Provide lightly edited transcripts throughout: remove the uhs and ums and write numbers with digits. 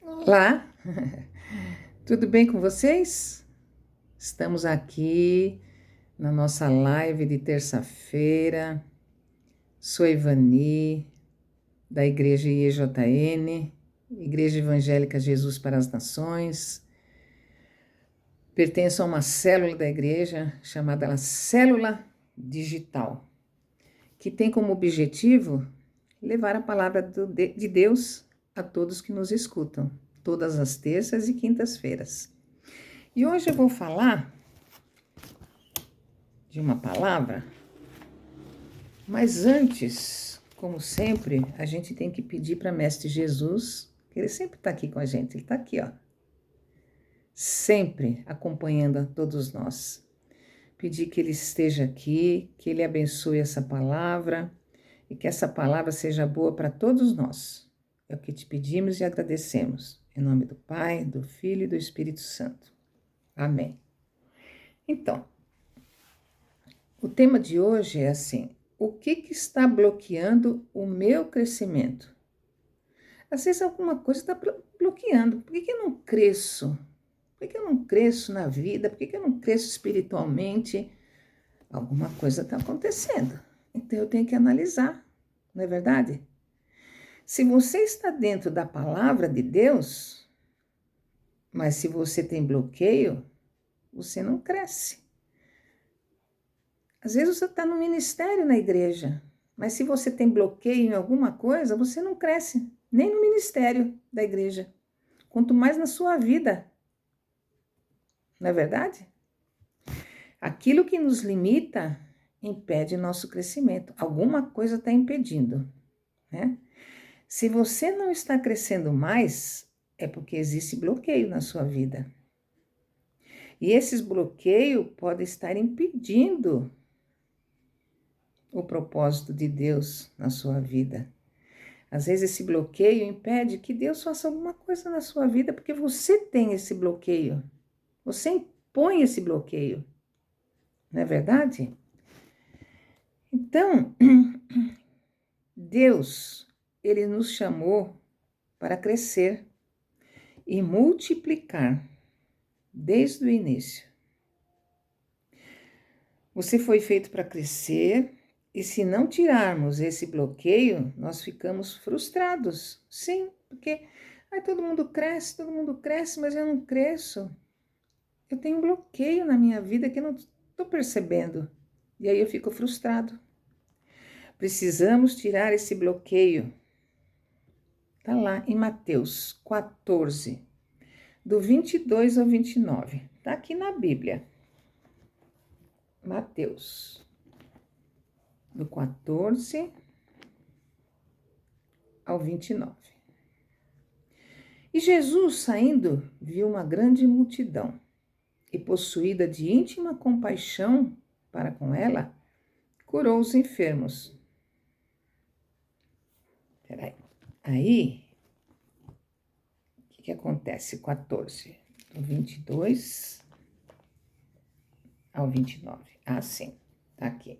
Olá, tudo bem com vocês? Estamos aqui na nossa live de terça-feira. Sou Ivani, da Igreja IEJN, Igreja Evangélica Jesus para as Nações. Pertenço a uma célula da igreja chamada Célula Digital, que tem como objetivo levar a palavra de Deus a todos que nos escutam, todas as terças e quintas-feiras. E hoje eu vou falar de uma palavra, mas antes, como sempre, a gente tem que pedir para Mestre Jesus, que ele sempre está aqui com a gente, ele está aqui, ó, sempre acompanhando a todos nós. Pedir que ele esteja aqui, que ele abençoe essa palavra e que essa palavra seja boa para todos nós. É o que te pedimos e agradecemos. Em nome do Pai, do Filho e do Espírito Santo. Amém. Então, o tema de hoje é assim: o que está bloqueando o meu crescimento? Às vezes alguma coisa está bloqueando. Por que eu não cresço? Por que eu não cresço na vida? Por que eu não cresço espiritualmente? Alguma coisa está acontecendo. Então eu tenho que analisar, não é verdade? Se você está dentro da palavra de Deus, mas se você tem bloqueio, você não cresce. Às vezes você está no ministério na igreja, mas se você tem bloqueio em alguma coisa, você não cresce, nem no ministério da igreja, quanto mais na sua vida. Não é verdade? Aquilo que nos limita impede nosso crescimento. Alguma coisa está impedindo, né? Se você não está crescendo mais, é porque existe bloqueio na sua vida. E esses bloqueios podem estar impedindo o propósito de Deus na sua vida. Às vezes esse bloqueio impede que Deus faça alguma coisa na sua vida, porque você tem esse bloqueio. Você impõe esse bloqueio. Não é verdade? Então, Deus, ele nos chamou para crescer e multiplicar desde o início. Você foi feito para crescer. E se não tirarmos esse bloqueio, nós ficamos frustrados. Sim, porque todo mundo cresce, mas eu não cresço. Eu tenho um bloqueio na minha vida que eu não estou percebendo. E aí eu fico frustrado. Precisamos tirar esse bloqueio. Está lá em Mateus 14, do 22 ao 29. Está aqui na Bíblia. Mateus do 14 ao 29. E Jesus, saindo, viu uma grande multidão, e possuída de íntima compaixão para com ela, curou os enfermos. Peraí. Aí, o que acontece? 14, do 22 ao 29. Ah, sim, tá aqui.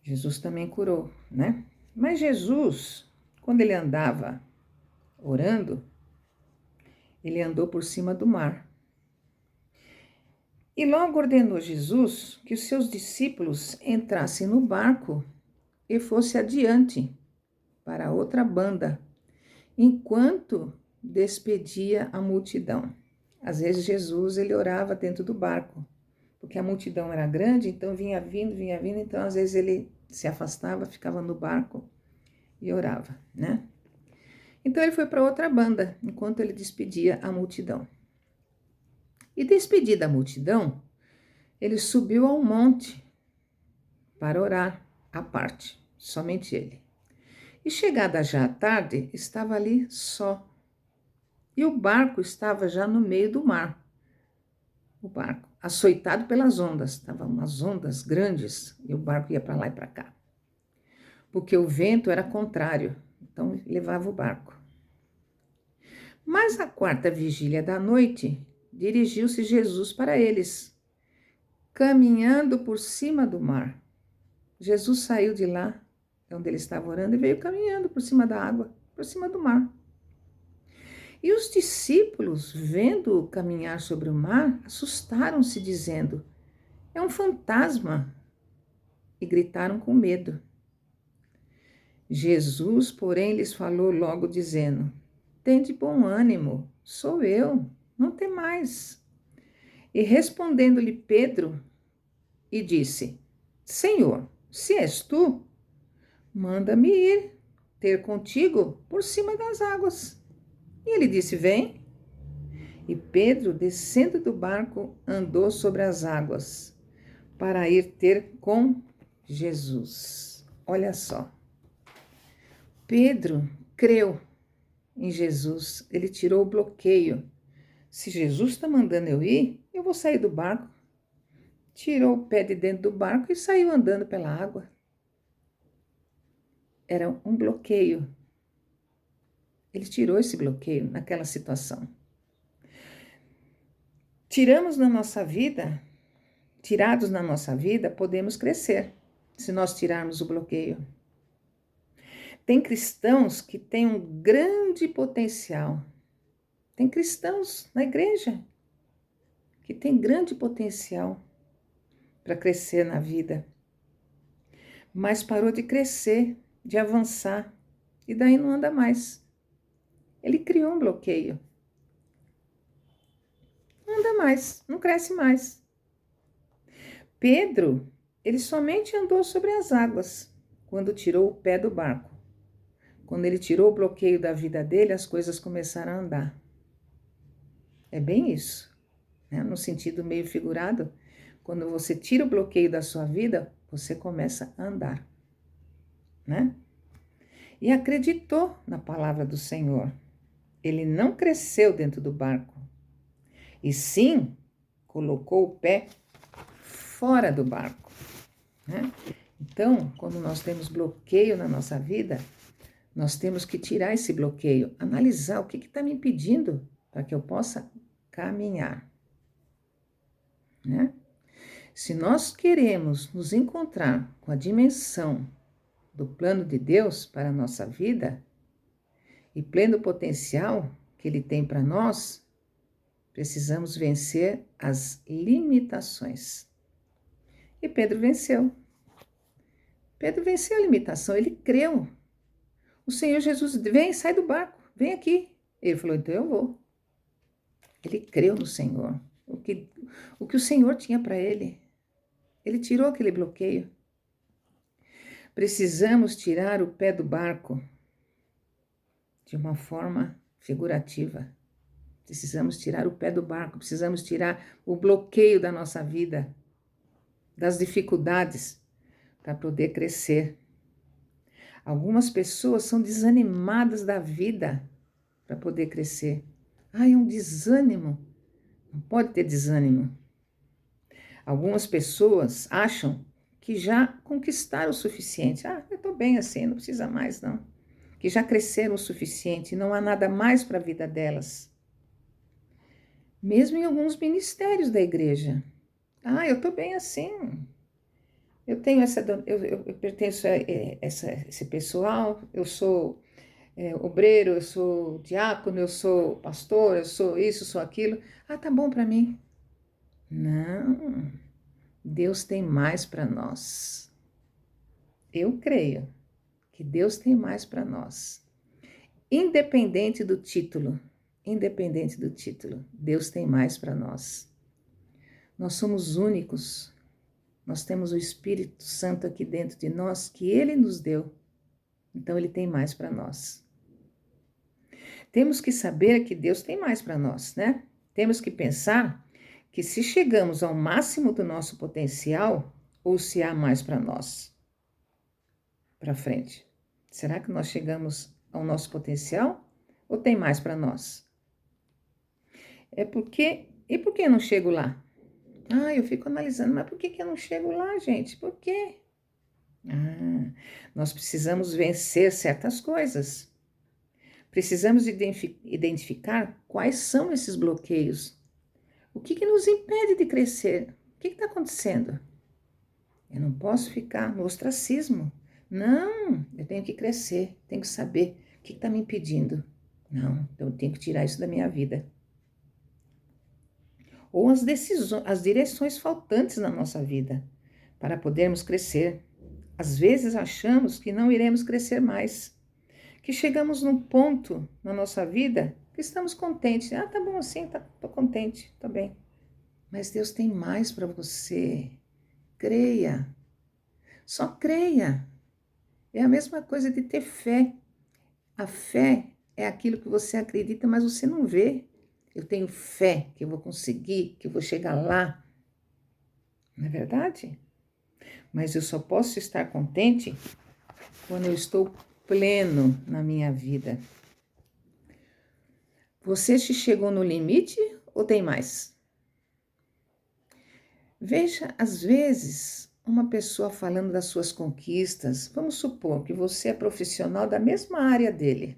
Jesus também curou, né? Mas Jesus, quando ele andava orando, ele andou por cima do mar. E logo ordenou Jesus que os seus discípulos entrassem no barco e fosse adiante para outra banda, enquanto despedia a multidão. Às vezes Jesus ele orava dentro do barco, porque a multidão era grande, então vinha vindo, então às vezes ele se afastava, ficava no barco e orava, né? Então ele foi para outra banda, enquanto ele despedia a multidão. E despedida a multidão, ele subiu ao monte para orar à parte, somente ele. E chegada já a tarde, estava ali só. E o barco estava já no meio do mar. O barco, açoitado pelas ondas, estavam umas ondas grandes e o barco ia para lá e para cá. Porque o vento era contrário, então levava o barco. Mas à quarta vigília da noite, dirigiu-se Jesus para eles, caminhando por cima do mar. Jesus saiu de lá, onde ele estava orando, e veio caminhando por cima da água, por cima do mar. E os discípulos, vendo-o caminhar sobre o mar, assustaram-se, dizendo: é um fantasma, e gritaram com medo. Jesus, porém, lhes falou logo, dizendo: tende bom ânimo, sou eu, não temais. E respondendo-lhe Pedro, e disse: Senhor, se és tu, manda-me ir ter contigo por cima das águas. E ele disse: vem. E Pedro, descendo do barco, andou sobre as águas para ir ter com Jesus. Olha só. Pedro creu em Jesus, ele tirou o bloqueio. Se Jesus está mandando eu ir, eu vou sair do barco. Tirou o pé de dentro do barco e saiu andando pela água. Era um bloqueio. Ele tirou esse bloqueio naquela situação. Tirados na nossa vida, podemos crescer, se nós tirarmos o bloqueio. Tem cristãos que têm um grande potencial. Tem cristãos na igreja que têm grande potencial para crescer na vida, mas parou de crescer, de avançar, e daí não anda mais. Ele criou um bloqueio. Não anda mais, não cresce mais. Pedro, ele somente andou sobre as águas quando tirou o pé do barco. Quando ele tirou o bloqueio da vida dele, as coisas começaram a andar. É bem isso, né? No sentido meio figurado. Quando você tira o bloqueio da sua vida, você começa a andar, né? E acreditou na palavra do Senhor. Ele não cresceu dentro do barco, e sim colocou o pé fora do barco, né? Então, quando nós temos bloqueio na nossa vida, nós temos que tirar esse bloqueio, analisar o que está me impedindo para que eu possa caminhar, né? Se nós queremos nos encontrar com a dimensão do plano de Deus para a nossa vida e pleno potencial que Ele tem para nós, precisamos vencer as limitações. E Pedro venceu. Pedro venceu a limitação, ele creu. O Senhor Jesus, vem, sai do barco, vem aqui. Ele falou, então eu vou. Ele creu no Senhor, o que o Senhor tinha para ele. Ele tirou aquele bloqueio. Precisamos tirar o pé do barco de uma forma figurativa. Precisamos tirar o pé do barco, precisamos tirar o bloqueio da nossa vida, das dificuldades, para poder crescer. Algumas pessoas são desanimadas da vida para poder crescer. É um desânimo. Não pode ter desânimo. Algumas pessoas acham que já conquistaram o suficiente. Eu estou bem assim, não precisa mais, não. Que já cresceram o suficiente, não há nada mais para a vida delas. Mesmo em alguns ministérios da igreja. Eu estou bem assim. Eu tenho eu pertenço a esse pessoal, eu sou obreiro, eu sou diácono, eu sou pastor, eu sou isso, sou aquilo. Tá bom para mim. Não, Deus tem mais para nós. Eu creio que Deus tem mais para nós. Independente do título, Deus tem mais para nós. Nós somos únicos. Nós temos o Espírito Santo aqui dentro de nós que Ele nos deu. Então, Ele tem mais para nós. Temos que saber que Deus tem mais para nós, né? Temos que pensar que se chegamos ao máximo do nosso potencial, ou se há mais para nós, para frente. Será que nós chegamos ao nosso potencial ou tem mais para nós? E por que eu não chego lá? Eu fico analisando, mas por que eu não chego lá, gente? Por quê? Nós precisamos vencer certas coisas. Precisamos identificar quais são esses bloqueios. O que nos impede de crescer? O que está acontecendo? Eu não posso ficar no ostracismo. Não, eu tenho que crescer, tenho que saber o que está me impedindo, Não, então eu tenho que tirar isso da minha vida. Ou as decisões, as direções faltantes na nossa vida para podermos crescer. Às vezes achamos que não iremos crescer mais, que chegamos num ponto na nossa vida que estamos contentes. Ah, tá bom assim, tô contente, tá bem. Mas Deus tem mais para você. Creia. Só creia. É a mesma coisa de ter fé. A fé é aquilo que você acredita, mas você não vê. Eu tenho fé que eu vou conseguir, que eu vou chegar lá. Não é verdade? Mas eu só posso estar contente quando eu estou pleno na minha vida. Você chegou no limite ou tem mais? Veja, às vezes, uma pessoa falando das suas conquistas, vamos supor que você é profissional da mesma área dele.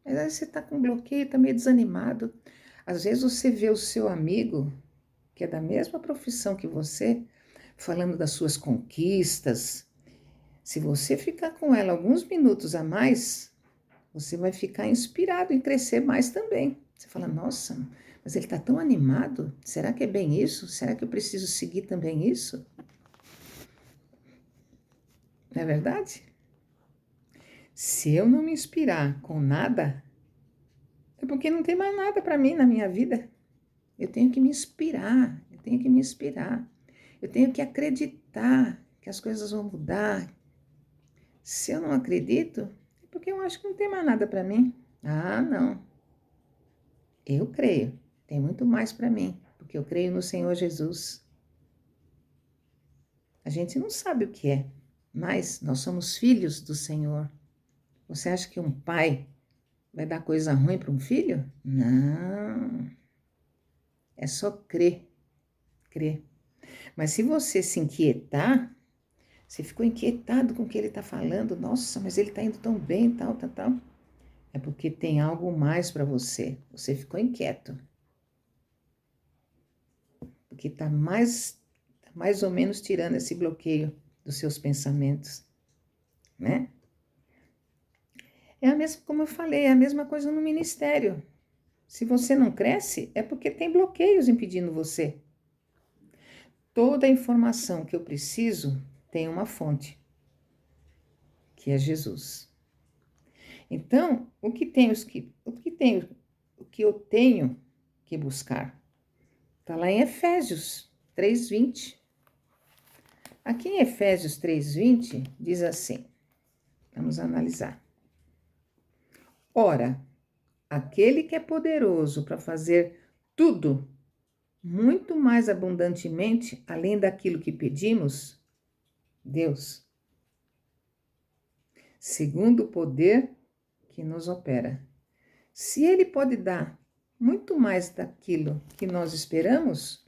Mas aí você está com bloqueio, está meio desanimado. Às vezes você vê o seu amigo, que é da mesma profissão que você, falando das suas conquistas. Se você ficar com ela alguns minutos a mais, você vai ficar inspirado em crescer mais também. Você fala, nossa, mas ele está tão animado. Será que é bem isso? Será que eu preciso seguir também isso? Não é verdade? Se eu não me inspirar com nada, é porque não tem mais nada para mim na minha vida. Eu tenho que me inspirar, eu tenho que me inspirar. Eu tenho que acreditar que as coisas vão mudar. Se eu não acredito, é porque eu acho que não tem mais nada para mim. Ah, não. Eu creio. Tem muito mais para mim, porque eu creio no Senhor Jesus. A gente não sabe o que é, mas nós somos filhos do Senhor. Você acha que um pai vai dar coisa ruim para um filho? Não. É só crer, crer. Mas se você se inquietar, você ficou inquietado com o que ele está falando, nossa, mas ele está indo tão bem, tal, tal, tal. É porque tem algo mais para você. Você ficou inquieto. Porque está mais ou menos tirando esse bloqueio dos seus pensamentos, né? É a mesma, como eu falei, é a mesma coisa no ministério. Se você não cresce, é porque tem bloqueios impedindo você. Toda a informação que eu preciso tem uma fonte, que é Jesus. Então, o que eu tenho que buscar? Está lá em Efésios 3:20. Aqui em Efésios 3:20 diz assim, vamos analisar. Ora, aquele que é poderoso para fazer tudo, muito mais abundantemente, além daquilo que pedimos, Deus, segundo o poder que nos opera. Se Ele pode dar muito mais daquilo que nós esperamos,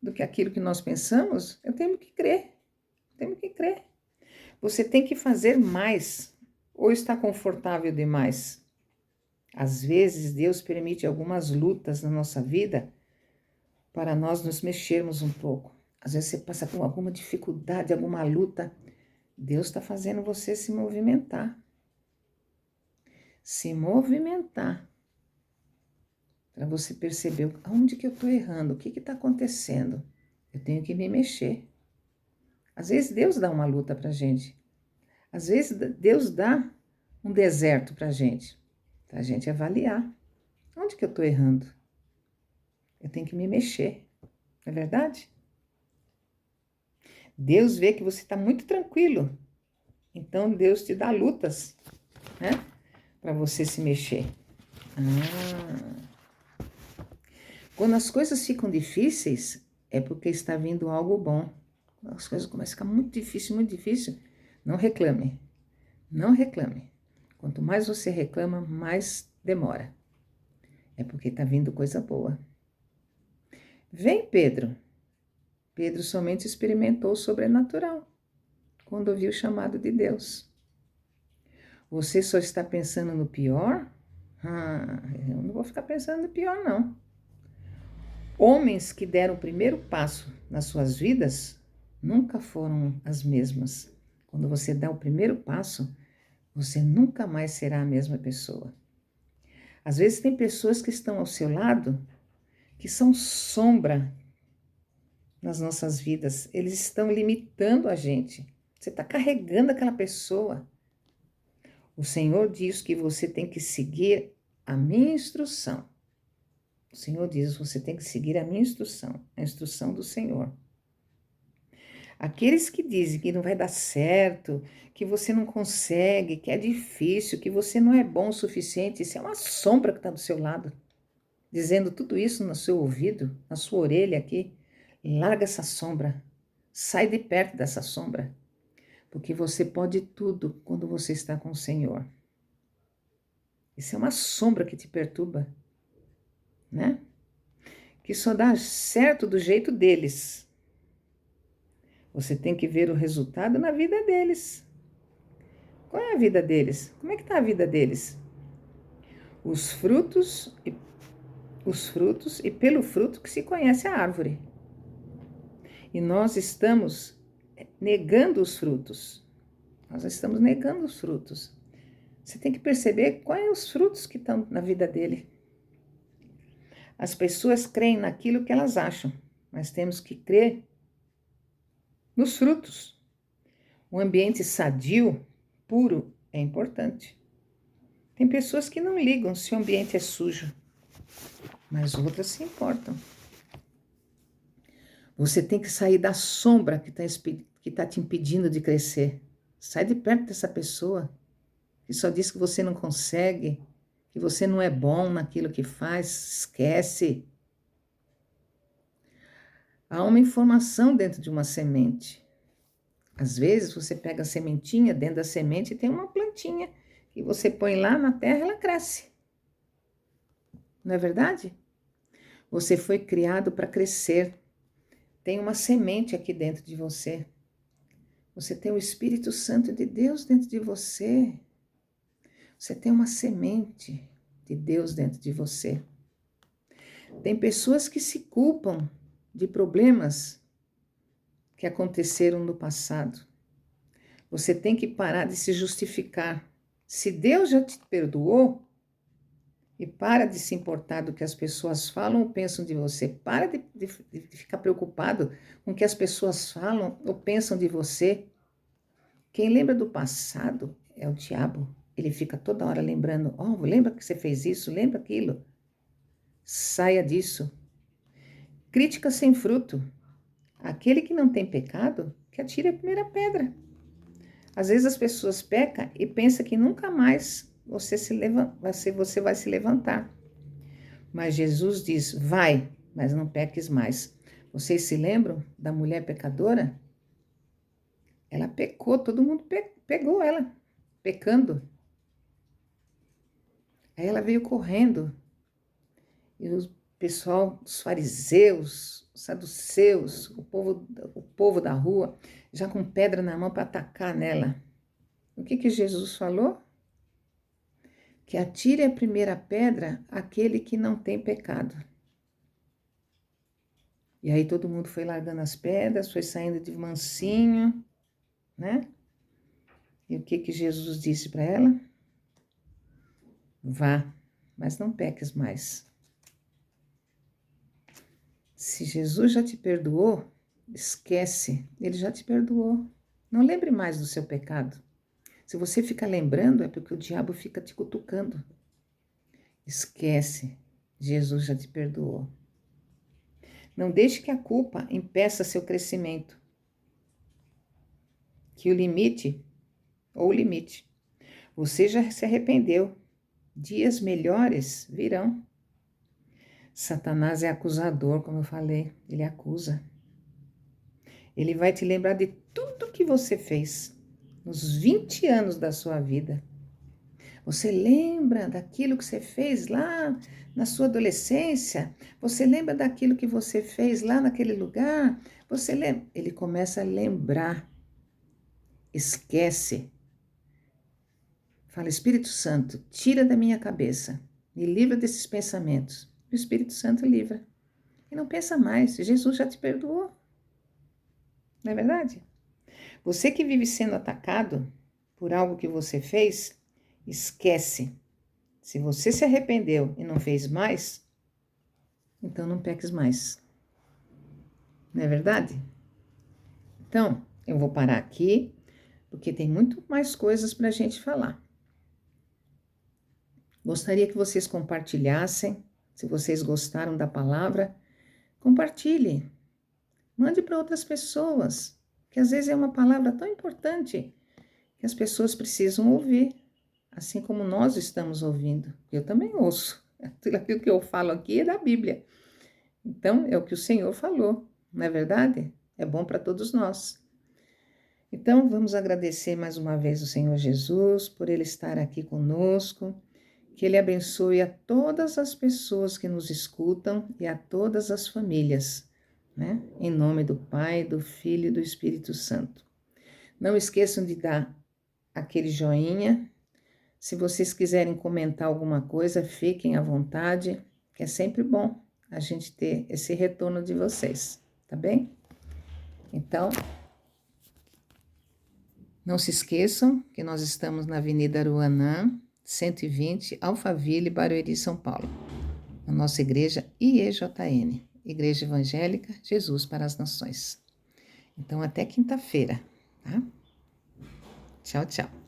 do que aquilo que nós pensamos, eu tenho que crer. Temos que crer. Você tem que fazer mais ou está confortável demais? Às vezes Deus permite algumas lutas na nossa vida para nós nos mexermos um pouco. Às vezes você passa por alguma dificuldade, alguma luta. Deus está fazendo você se movimentar. Se movimentar. Para você perceber aonde que eu estou errando, o que está acontecendo. Eu tenho que me mexer. Às vezes Deus dá uma luta para a gente. Às vezes Deus dá um deserto para a gente avaliar. Onde que eu estou errando? Eu tenho que me mexer. Não é verdade? Deus vê que você está muito tranquilo. Então Deus te dá lutas, né? Para você se mexer. Quando as coisas ficam difíceis, é porque está vindo algo bom. Quando as coisas começam a ficar muito difícil, não reclame. Não reclame. Quanto mais você reclama, mais demora. É porque está vindo coisa boa. Vem, Pedro. Pedro somente experimentou o sobrenatural quando ouviu o chamado de Deus. Você só está pensando no pior? Eu não vou ficar pensando no pior, não. Homens que deram o primeiro passo nas suas vidas nunca foram as mesmas. Quando você dá o primeiro passo, você nunca mais será a mesma pessoa. Às vezes tem pessoas que estão ao seu lado que são sombra nas nossas vidas. Eles estão limitando a gente. Você está carregando aquela pessoa. O Senhor diz que você tem que seguir a minha instrução. O Senhor diz, você tem que seguir a minha instrução, a instrução do Senhor. Aqueles que dizem que não vai dar certo, que você não consegue, que é difícil, que você não é bom o suficiente, isso é uma sombra que está do seu lado, dizendo tudo isso no seu ouvido, na sua orelha aqui. Larga essa sombra, sai de perto dessa sombra, porque você pode tudo quando você está com o Senhor. Isso é uma sombra que te perturba, né? Que só dá certo do jeito deles. Você tem que ver o resultado na vida deles. Qual é a vida deles? Como é que está a vida deles? Os frutos e pelo fruto que se conhece a árvore. E nós estamos negando os frutos. Nós estamos negando os frutos. Você tem que perceber quais são os frutos que estão na vida dele. As pessoas creem naquilo que elas acham, mas temos que crer nos frutos. Um ambiente sadio, puro, é importante. Tem pessoas que não ligam se o ambiente é sujo, mas outras se importam. Você tem que sair da sombra que está te impedindo de crescer. Sai de perto dessa pessoa que só diz que você não consegue, que você não é bom naquilo que faz. Esquece. Há uma informação dentro de uma semente. Às vezes você pega a sementinha, dentro da semente tem uma plantinha que você põe lá na terra, ela cresce. Não é verdade? Você foi criado para crescer. Tem uma semente aqui dentro de você. Você tem o Espírito Santo de Deus dentro de você. Você tem uma semente de Deus dentro de você. Tem pessoas que se culpam de problemas que aconteceram no passado. Você tem que parar de se justificar. Se Deus já te perdoou, e para de se importar do que as pessoas falam ou pensam de você. Para de ficar preocupado com o que as pessoas falam ou pensam de você. Quem lembra do passado é o diabo. Ele fica toda hora lembrando, lembra que você fez isso, lembra aquilo. Saia disso. Crítica sem fruto. Aquele que não tem pecado, que atire a primeira pedra. Às vezes as pessoas pecam e pensam que nunca mais você vai se levantar. Mas Jesus diz, vai, mas não peques mais. Vocês se lembram da mulher pecadora? Ela pecou, todo mundo pegou ela, pecando. Aí ela veio correndo. E o pessoal, os fariseus, os saduceus, o povo da rua, já com pedra na mão para atacar nela. O que Jesus falou? Que atire a primeira pedra aquele que não tem pecado. E aí todo mundo foi largando as pedras, foi saindo de mansinho, né? E o que Jesus disse para ela? Vá, mas não peques mais. Se Jesus já te perdoou, esquece, ele já te perdoou. Não lembre mais do seu pecado. Se você fica lembrando, é porque o diabo fica te cutucando. Esquece, Jesus já te perdoou. Não deixe que a culpa impeça seu crescimento. Que o limite. Você já se arrependeu. Dias melhores virão. Satanás é acusador, como eu falei. Ele acusa. Ele vai te lembrar de tudo que você fez nos 20 anos da sua vida. Você lembra daquilo que você fez lá na sua adolescência? Você lembra daquilo que você fez lá naquele lugar? Você lembra? Ele começa a lembrar. Esquece. Fala, Espírito Santo, tira da minha cabeça. Me livra desses pensamentos. O Espírito Santo livra. E não pensa mais. Jesus já te perdoou. Não é verdade? Você que vive sendo atacado por algo que você fez, esquece. Se você se arrependeu e não fez mais, então não peques mais. Não é verdade? Então, eu vou parar aqui, porque tem muito mais coisas para a gente falar. Gostaria que vocês compartilhassem. Se vocês gostaram da palavra, compartilhe. Mande para outras pessoas, que às vezes é uma palavra tão importante que as pessoas precisam ouvir, assim como nós estamos ouvindo. Eu também ouço. Tudo aquilo que eu falo aqui é da Bíblia. Então, é o que o Senhor falou, não é verdade? É bom para todos nós. Então, vamos agradecer mais uma vez o Senhor Jesus por Ele estar aqui conosco, que Ele abençoe a todas as pessoas que nos escutam e a todas as famílias, né? Em nome do Pai, do Filho e do Espírito Santo. Não esqueçam de dar aquele joinha. Se vocês quiserem comentar alguma coisa, fiquem à vontade, que é sempre bom a gente ter esse retorno de vocês, tá bem? Então, não se esqueçam que nós estamos na Avenida Aruanã, 120, Alphaville, Barueri, São Paulo. Na nossa igreja IEJN, Igreja Evangélica Jesus para as Nações. Então, até quinta-feira, tá? Tchau, tchau.